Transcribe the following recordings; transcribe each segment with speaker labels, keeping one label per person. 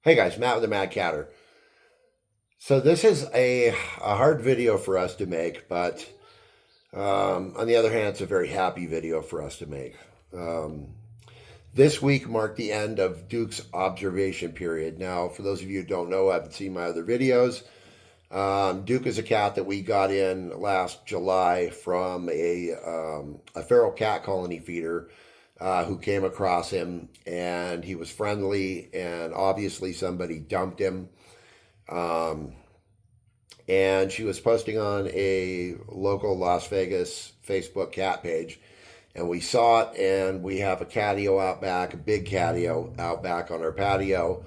Speaker 1: Hey guys, Matt with the Mad Catter. So this is a hard video for us to make, but on the other hand, it's a very happy video for us to make. Um, this week marked the end of Duke's observation period. Now, for those of you who don't know, haven't seen my other videos, Duke is a cat that we got in last July from a feral cat colony feeder who came across him, and he was friendly, and obviously somebody dumped him. Um, and she was posting on a local Las Vegas Facebook cat page, and we saw it. And we have a catio out back, a big catio out back on our patio.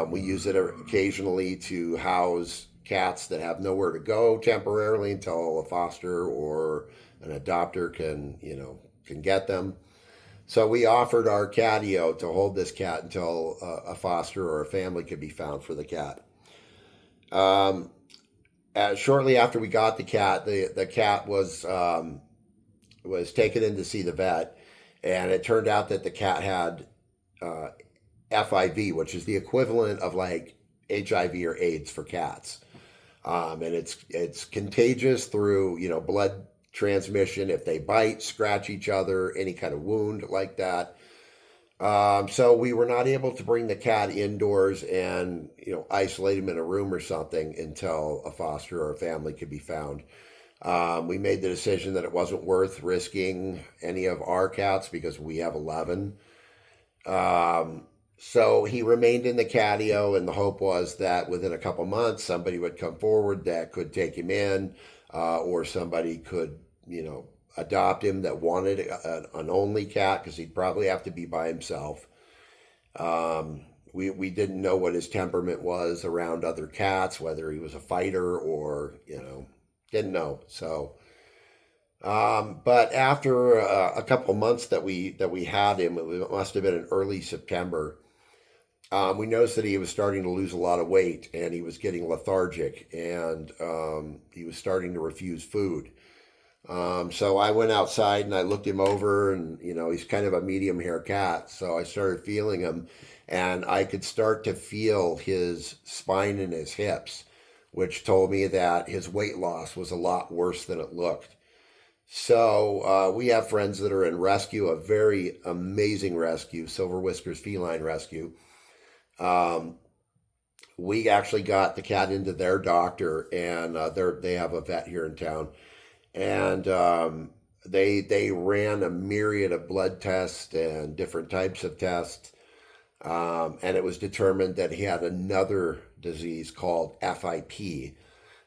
Speaker 1: We use it occasionally to house cats that have nowhere to go temporarily until a foster or an adopter can get them. So we offered our catio to hold this cat until a foster or a family could be found for the cat. Um, Shortly after we got the cat, the cat was taken in to see the vet, and it turned out that the cat had uh, FIV, which is the equivalent of like HIV or AIDS for cats, and it's contagious through blood transmission if they bite, scratch each other, any kind of wound like that. So we were not able to bring the cat indoors and isolate him in a room or something until a foster or a family could be found. We made the decision that it wasn't worth risking any of our cats because we have 11. Um, so he remained in the catio, and the hope was that within a couple months somebody would come forward that could take him in, or somebody could adopt him that wanted an only cat because he'd probably have to be by himself. We didn't know what his temperament was around other cats, whether he was a fighter or didn't know. So, but after a couple months that we had him, it must have been in early September. We noticed that he was starting to lose a lot of weight, and he was getting lethargic, and he was starting to refuse food. So I went outside and I looked him over, and he's kind of a medium hair cat. So I started feeling him, and I could start to feel his spine and his hips, which told me that his weight loss was a lot worse than it looked. So we have friends that are in rescue, a very amazing rescue, Silver Whiskers Feline Rescue. Um, we actually got the cat into their doctor, and they have a vet here in town, and they ran a myriad of blood tests and different types of tests, and it was determined that he had another disease called FIP.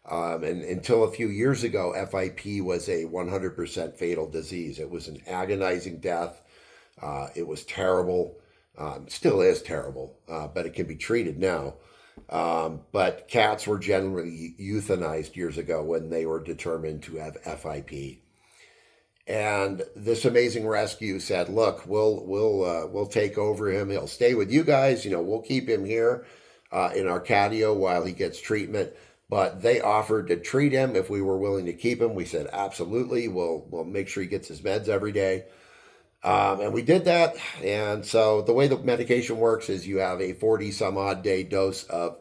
Speaker 1: And until a few years ago, FIP was a 100% fatal disease. It was an agonizing death. It was terrible. Still is terrible, but it can be treated now. But cats were generally euthanized years ago when they were determined to have FIP. And this amazing rescue said, "Look, we'll take over him. He'll stay with you guys. We'll keep him here in our catio while he gets treatment." But they offered to treat him if we were willing to keep him. We said, "Absolutely. We'll make sure he gets his meds every day." And we did that. And so the way the medication works is you have a 40 some odd day dose of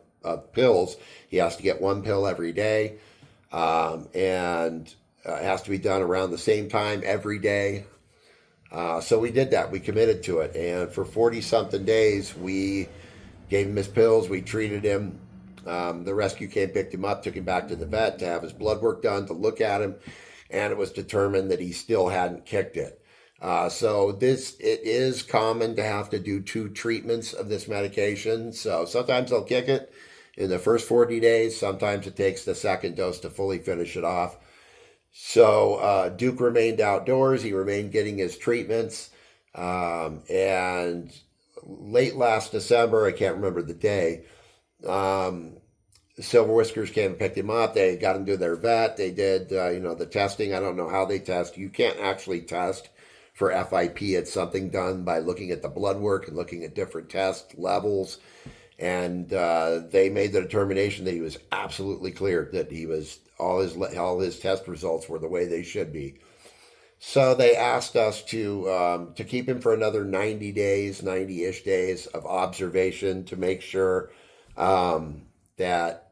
Speaker 1: pills. He has to get one pill every day. And it has to be done around the same time every day. So we did that. We committed to it. And for 40 something days, we gave him his pills. We treated him. The rescue came, picked him up, took him back to the vet to have his blood work done, to look at him. And it was determined that he still hadn't kicked it. So it is common to have to do 2 treatments of this medication. So sometimes they'll kick it in the first 40 days. Sometimes it takes the second dose to fully finish it off. So Duke remained outdoors. He remained getting his treatments. And late last December, I can't remember the day, Silver Whiskers came and picked him up. They got him to their vet. They did, the testing. I don't know how they test. You can't actually test for FIP. It's something done by looking at the blood work and looking at different test levels. And they made the determination that he was absolutely clear, that he was all his test results were the way they should be. So they asked us to keep him for another 90 days, 90-ish days of observation to make sure that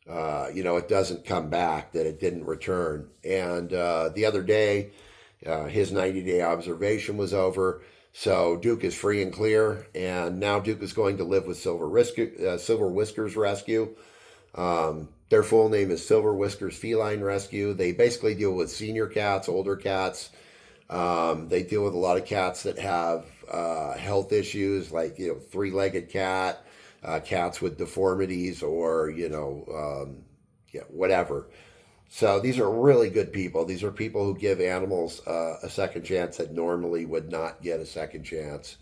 Speaker 1: it doesn't come back, that it didn't return. And the other day, his 90-day observation was over. So Duke is free and clear, and now Duke is going to live with Silver Whiskers Rescue. Their full name is Silver Whiskers Feline Rescue. They basically deal with senior cats, older cats. They deal with a lot of cats that have health issues, like three-legged cat, cats with deformities, or whatever. So these are really good people. These are people who give animals a second chance that normally would not get a second chance.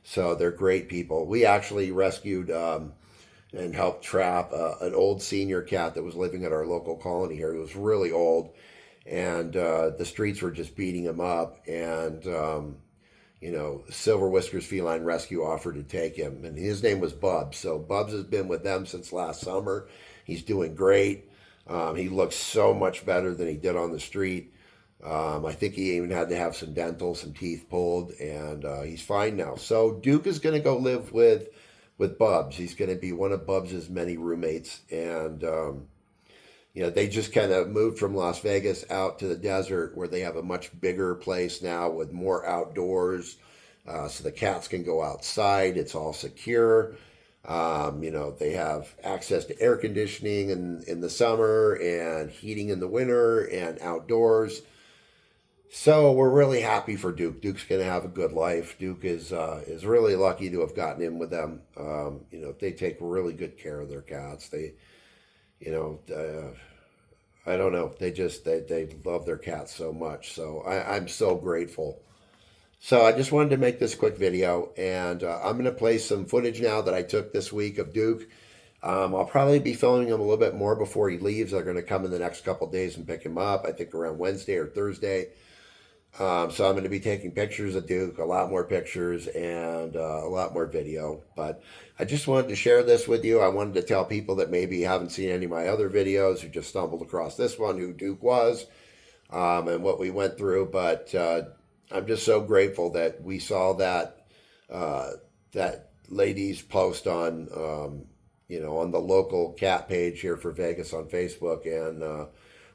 Speaker 1: So they're great people. We actually rescued and helped trap an old senior cat that was living at our local colony here. He was really old, and the streets were just beating him up. And Silver Whiskers Feline Rescue offered to take him, and his name was Bubs. So Bubs has been with them since last summer. He's doing great. He looks so much better than he did on the street. I think he even had to have some teeth pulled, and he's fine now. So Duke is going to go live with Bubs. He's going to be one of Bubs's many roommates, and they just kind of moved from Las Vegas out to the desert, where they have a much bigger place now with more outdoors, so the cats can go outside. It's all secure. They have access to air conditioning in the summer and heating in the winter and outdoors. So we're really happy for Duke. Duke's going to have a good life. Duke is really lucky to have gotten in with them. They take really good care of their cats. They, I don't know. They love their cats so much. So I'm so grateful. So I just wanted to make this quick video, and I'm going to play some footage now that I took this week of Duke. I'll probably be filming him a little bit more before he leaves. They're going to come in the next couple days and pick him up, I think around Wednesday or Thursday. So I'm going to be taking pictures of Duke, a lot more pictures, and a lot more video. But I just wanted to share this with you. I wanted to tell people that maybe haven't seen any of my other videos, who just stumbled across this one, who Duke was, and what we went through. But I'm just so grateful that we saw that lady's post on on the local cat page here for Vegas on Facebook, and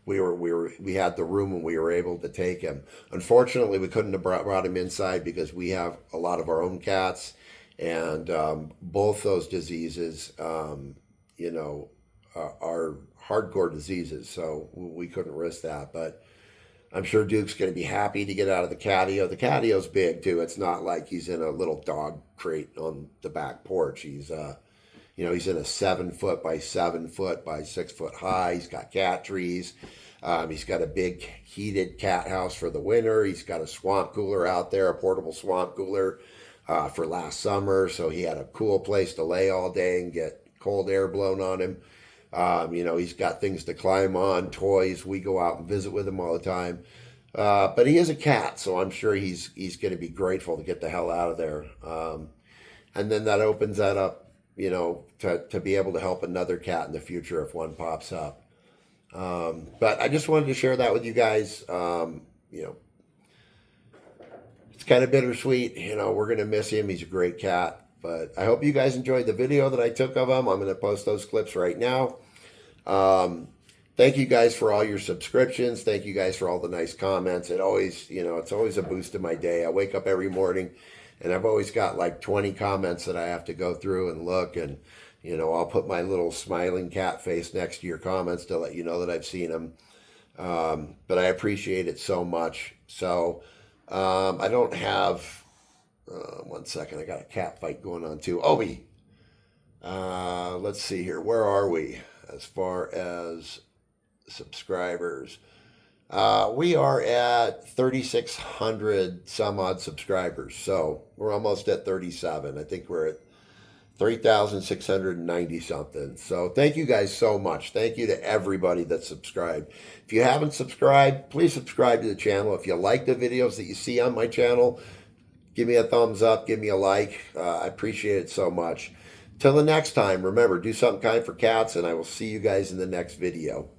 Speaker 1: we had the room and we were able to take him. Unfortunately, we couldn't have brought him inside because we have a lot of our own cats, and both those diseases, are hardcore diseases, so we couldn't risk that. But I'm sure Duke's going to be happy to get out of the catio. The catio's big too. It's not like he's in a little dog crate on the back porch. He's he's in a 7-foot by 7-foot by 6-foot high. He's got cat trees. He's got a big heated cat house for the winter. He's got a swamp cooler out there, a portable swamp cooler for last summer. So he had a cool place to lay all day and get cold air blown on him. He's got things to climb on, toys. We go out and visit with him all the time. But he is a cat, so I'm sure he's going to be grateful to get the hell out of there. And then that opens that up, to be able to help another cat in the future if one pops up. But I just wanted to share that with you guys. It's kind of bittersweet. We're going to miss him. He's a great cat. But I hope you guys enjoyed the video that I took of him. I'm going to post those clips right now. Thank you guys for all your subscriptions. Thank you guys for all the nice comments. It always, it's always a boost to my day. I wake up every morning and I've always got like 20 comments that I have to go through and look, and I'll put my little smiling cat face next to your comments to let you know that I've seen them. But I appreciate it so much. So I don't have, one second, I got a cat fight going on too. Obi, let's see here. Where are we as far as subscribers? We are at 3,600 some odd subscribers. So we're almost at 37. I think we're at 3,690 something. So thank you guys so much. Thank you to everybody that subscribed. If you haven't subscribed, please subscribe to the channel. If you like the videos that you see on my channel, give me a thumbs up, give me a like. I appreciate it so much. Till the next time, remember, do something kind for cats, and I will see you guys in the next video.